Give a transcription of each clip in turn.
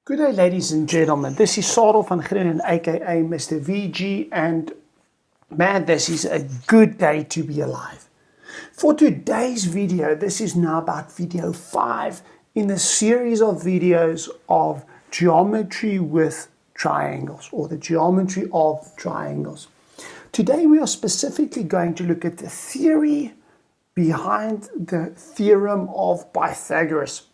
Good day, ladies and gentlemen. This is Sarel van Grinnen, aka Mr. VG, and man, this is a good day to be alive. For today's video, this is now about video 5 in the series of videos of geometry with triangles, or the geometry of triangles. Today we are specifically going to look at the theory behind the theorem of Pythagoras.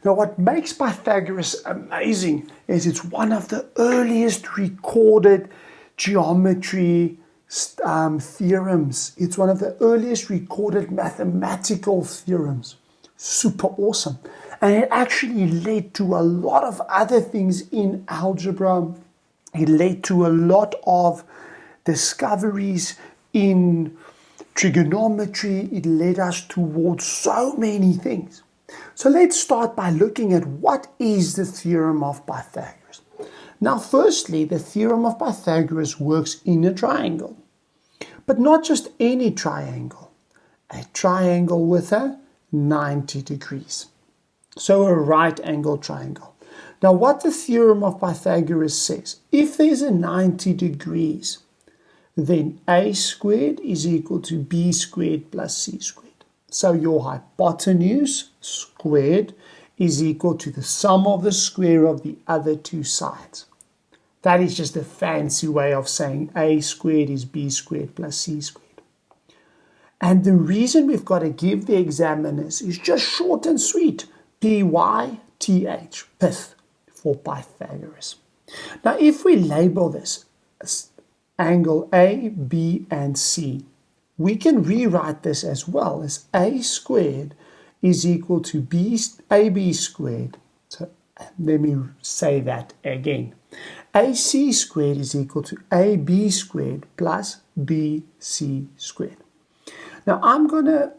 Now, what makes Pythagoras amazing is it's one of the earliest recorded geometry theorems. It's one of the earliest recorded mathematical theorems. Super awesome. And it actually led to a lot of other things in algebra. It led to a lot of discoveries in trigonometry. It led us towards so many things. So let's start by looking at what is the theorem of Pythagoras. Now, firstly, the theorem of Pythagoras works in a triangle, but not just any triangle, a triangle with a 90 degrees. So a right angle triangle. Now, what the theorem of Pythagoras says, if there's a 90 degrees, then a squared is equal to b squared plus c squared. So your hypotenuse squared is equal to the sum of the square of the other two sides. That is just a fancy way of saying a squared is b squared plus c squared. And the reason we've got to give the examiners is just short and sweet. P-Y-T-H, Pyth, for Pythagoras. Now if we label this as angle A, B, and C, we can rewrite this as well as a squared is equal to ab squared. So let me say that again. AC squared is equal to AB squared plus BC squared. Now I'm going to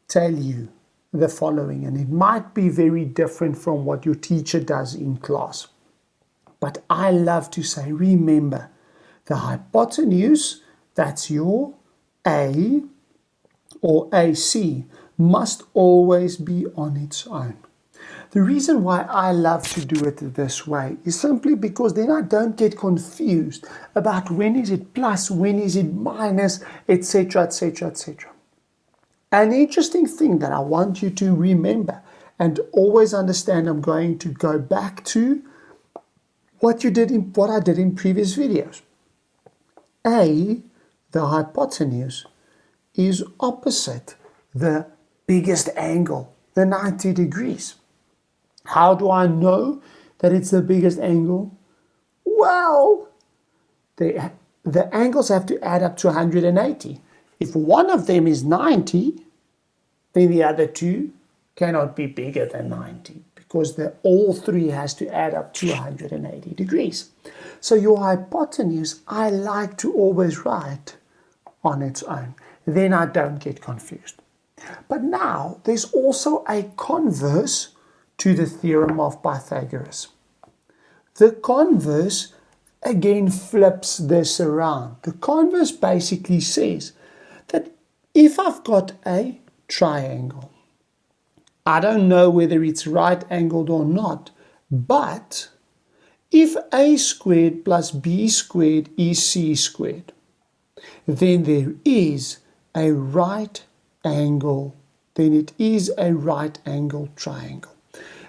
tell you the following, and it might be very different from what your teacher does in class. But I love to say, remember, the hypotenuse, that's your A or AC, must always be on its own. The reason why I love to do it this way is simply because then I don't get confused about when is it plus, when is it minus, etc., etc., etc. An interesting thing that I want you to remember and always understand, I'm going to go back to what I did in previous videos. A, the hypotenuse, is opposite the biggest angle, the 90 degrees. How do I know that it's the biggest angle? Well, the angles have to add up to 180. If one of them is 90, then the other two cannot be bigger than 90 because all three has to add up to 180 degrees. So your hypotenuse, I like to always write on its own. Then I don't get confused. But now there's also a converse to the theorem of Pythagoras. The converse again flips this around. The converse basically says that if I've got a triangle, I don't know whether it's right angled or not, but if a squared plus b squared is c squared, then there is a right angle, then it is a right angle triangle.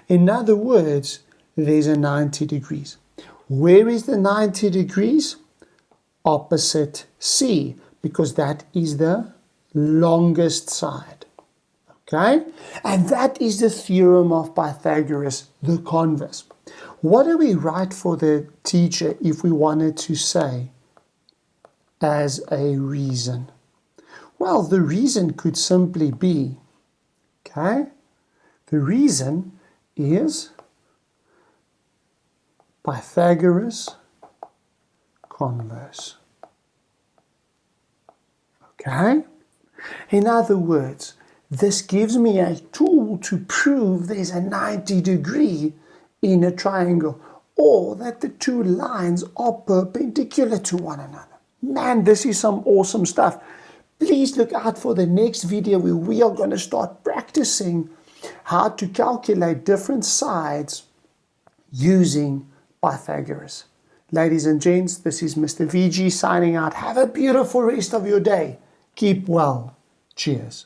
In other words, there's a 90 degrees. Where is the 90 degrees? Opposite C, because that is the longest side. Okay? And that is the theorem of Pythagoras, the converse. What do we write for the teacher if we wanted to say as a reason? Well, the reason could simply be, okay, the reason is Pythagoras converse. Okay? In other words, this gives me a tool to prove there's a 90 degree in a triangle, or that the two lines are perpendicular to one another. Man, this is some awesome stuff. Please look out for the next video where we are going to start practicing how to calculate different sides using Pythagoras. Ladies and gents, this is Mr. VG signing out. Have a beautiful rest of your day. Keep well. Cheers.